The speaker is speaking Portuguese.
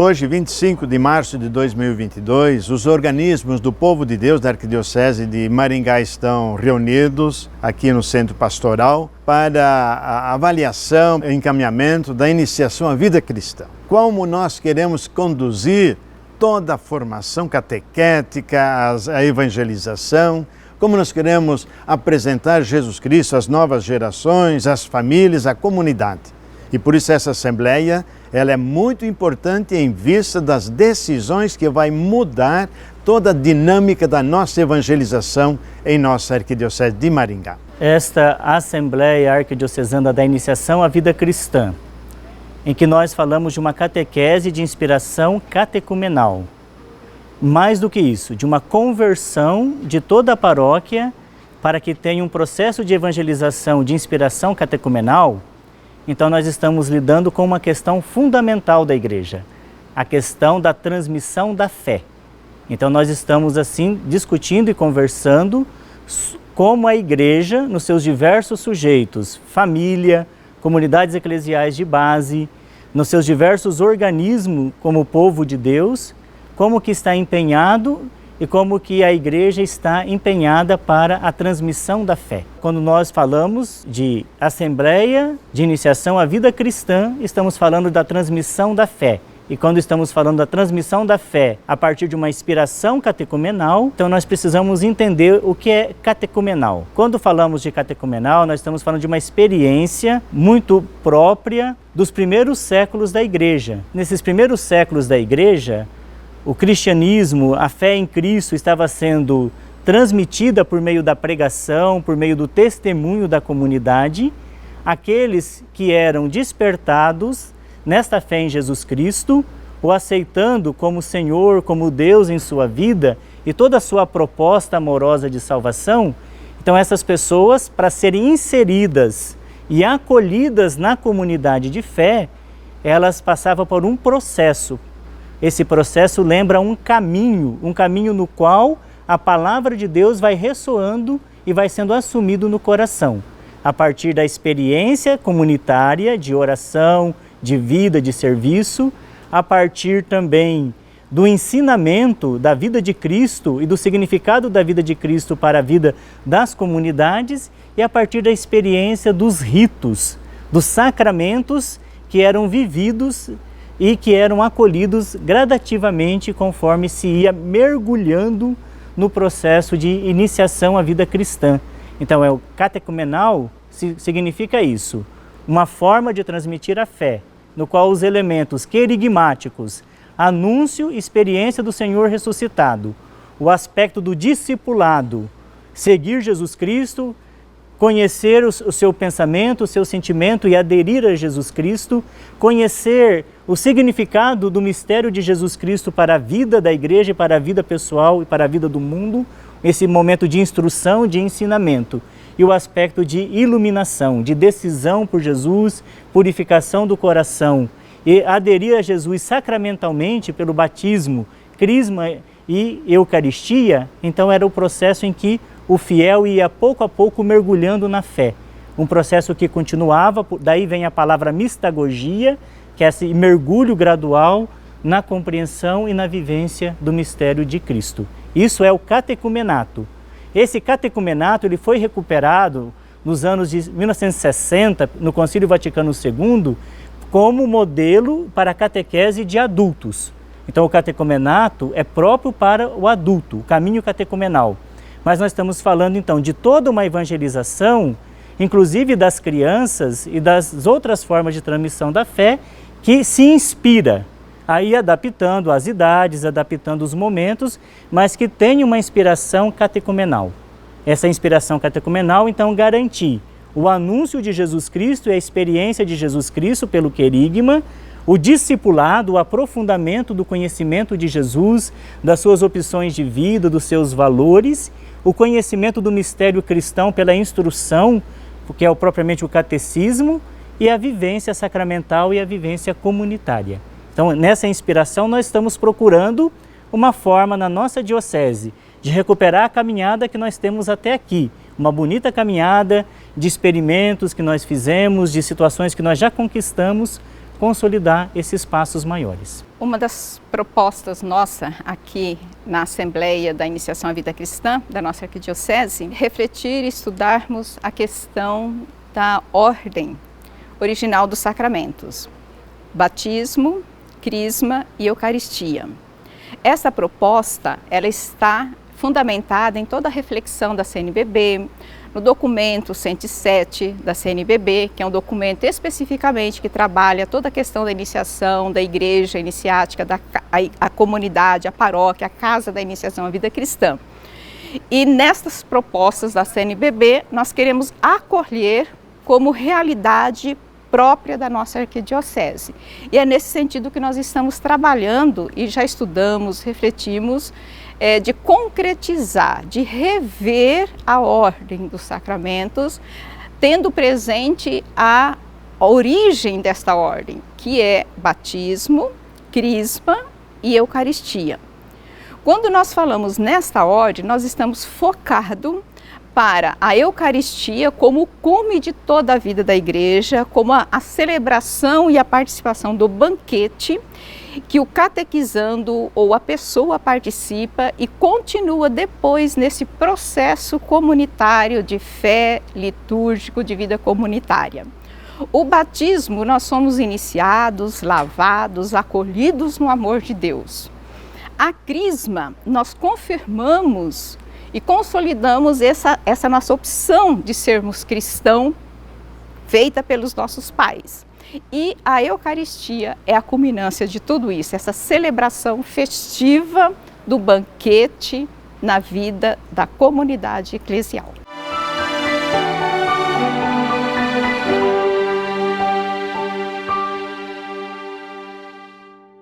Hoje, 25 de março de 2022, os organismos do povo de Deus da Arquidiocese de Maringá estão reunidos aqui no Centro Pastoral para a avaliação e encaminhamento da iniciação à vida cristã. Como nós queremos conduzir toda a formação catequética, a evangelização, como nós queremos apresentar Jesus Cristo às novas gerações, às famílias, à comunidade. E por isso essa Assembleia ela é muito importante em vista das decisões que vai mudar toda a dinâmica da nossa evangelização em nossa Arquidiocese de Maringá. Esta Assembleia Arquidiocesana da Iniciação à Vida Cristã, em que nós falamos de uma catequese de inspiração catecumenal. Mais do que isso, de uma conversão de toda a paróquia para que tenha um processo de evangelização de inspiração catecumenal. Então nós estamos lidando com uma questão fundamental da Igreja, a questão da transmissão da fé. Então nós estamos assim discutindo e conversando como a Igreja, nos seus diversos sujeitos, família, comunidades eclesiais de base, nos seus diversos organismos como povo de Deus, como que está empenhado e como que a Igreja está empenhada para a transmissão da fé. Quando nós falamos de Assembleia de Iniciação à Vida Cristã, estamos falando da transmissão da fé. E quando estamos falando da transmissão da fé a partir de uma inspiração catecumenal, então nós precisamos entender o que é catecumenal. Quando falamos de catecumenal, nós estamos falando de uma experiência muito própria dos primeiros séculos da Igreja. Nesses primeiros séculos da Igreja, o cristianismo, a fé em Cristo estava sendo transmitida por meio da pregação, por meio do testemunho da comunidade. Aqueles que eram despertados nesta fé em Jesus Cristo, o aceitando como Senhor, como Deus em sua vida e toda a sua proposta amorosa de salvação, então essas pessoas, para serem inseridas e acolhidas na comunidade de fé, elas passavam por um processo. Esse processo lembra um caminho no qual a palavra de Deus vai ressoando e vai sendo assumido no coração, a partir da experiência comunitária de oração, de vida, de serviço, a partir também do ensinamento da vida de Cristo e do significado da vida de Cristo para a vida das comunidades e a partir da experiência dos ritos, dos sacramentos que eram vividos e que eram acolhidos gradativamente conforme se ia mergulhando no processo de iniciação à vida cristã. Então, o catecumenal significa isso, uma forma de transmitir a fé, no qual os elementos querigmáticos, anúncio e experiência do Senhor ressuscitado, o aspecto do discipulado, seguir Jesus Cristo, conhecer o seu pensamento, o seu sentimento e aderir a Jesus Cristo, conhecer o significado do mistério de Jesus Cristo para a vida da Igreja, para a vida pessoal e para a vida do mundo, esse momento de instrução, de ensinamento, e o aspecto de iluminação, de decisão por Jesus, purificação do coração, e aderir a Jesus sacramentalmente pelo batismo, crisma e Eucaristia. Então era o processo em que o fiel ia pouco a pouco mergulhando na fé. Um processo que continuava, daí vem a palavra mistagogia, que é esse mergulho gradual na compreensão e na vivência do mistério de Cristo. Isso é o catecumenato. Esse catecumenato ele foi recuperado nos anos de 1960, no Concílio Vaticano II, como modelo para a catequese de adultos. Então o catecumenato é próprio para o adulto, o caminho catecumenal. Mas nós estamos falando então de toda uma evangelização, inclusive das crianças e das outras formas de transmissão da fé, que se inspira, aí adaptando as idades, adaptando os momentos, mas que tem uma inspiração catecumenal. Essa inspiração catecumenal então garantir o anúncio de Jesus Cristo e a experiência de Jesus Cristo pelo querigma, o discipulado, o aprofundamento do conhecimento de Jesus, das suas opções de vida, dos seus valores, o conhecimento do mistério cristão pela instrução, que é propriamente o catecismo, e a vivência sacramental e a vivência comunitária. Então, nessa inspiração, nós estamos procurando uma forma na nossa diocese de recuperar a caminhada que nós temos até aqui, uma bonita caminhada de experimentos que nós fizemos, de situações que nós já conquistamos, consolidar esses passos maiores. Uma das propostas nossa aqui na Assembleia da Iniciação à Vida Cristã, da nossa arquidiocese, refletir e estudarmos a questão da ordem original dos sacramentos: batismo, crisma e eucaristia. Essa proposta, ela está fundamentada em toda a reflexão da CNBB, no documento 107 da CNBB, que é um documento especificamente que trabalha toda a questão da iniciação, da igreja iniciática, a comunidade, a paróquia, a casa da iniciação à vida cristã. E nestas propostas da CNBB, nós queremos acolher como realidade própria da nossa arquidiocese. E é nesse sentido que nós estamos trabalhando e já estudamos, refletimos, de concretizar, de rever a ordem dos sacramentos, tendo presente a origem desta ordem, que é batismo, crisma e eucaristia. Quando nós falamos nesta ordem, nós estamos focados para a Eucaristia como o cume de toda a vida da igreja, como a celebração e a participação do banquete, que o catequizando ou a pessoa participa e continua depois nesse processo comunitário de fé, litúrgico, de vida comunitária. O batismo, nós somos iniciados, lavados, acolhidos no amor de Deus. A crisma, nós confirmamos e consolidamos essa nossa opção de sermos cristãos, feita pelos nossos pais. E a Eucaristia é a culminância de tudo isso, essa celebração festiva do banquete na vida da comunidade eclesial.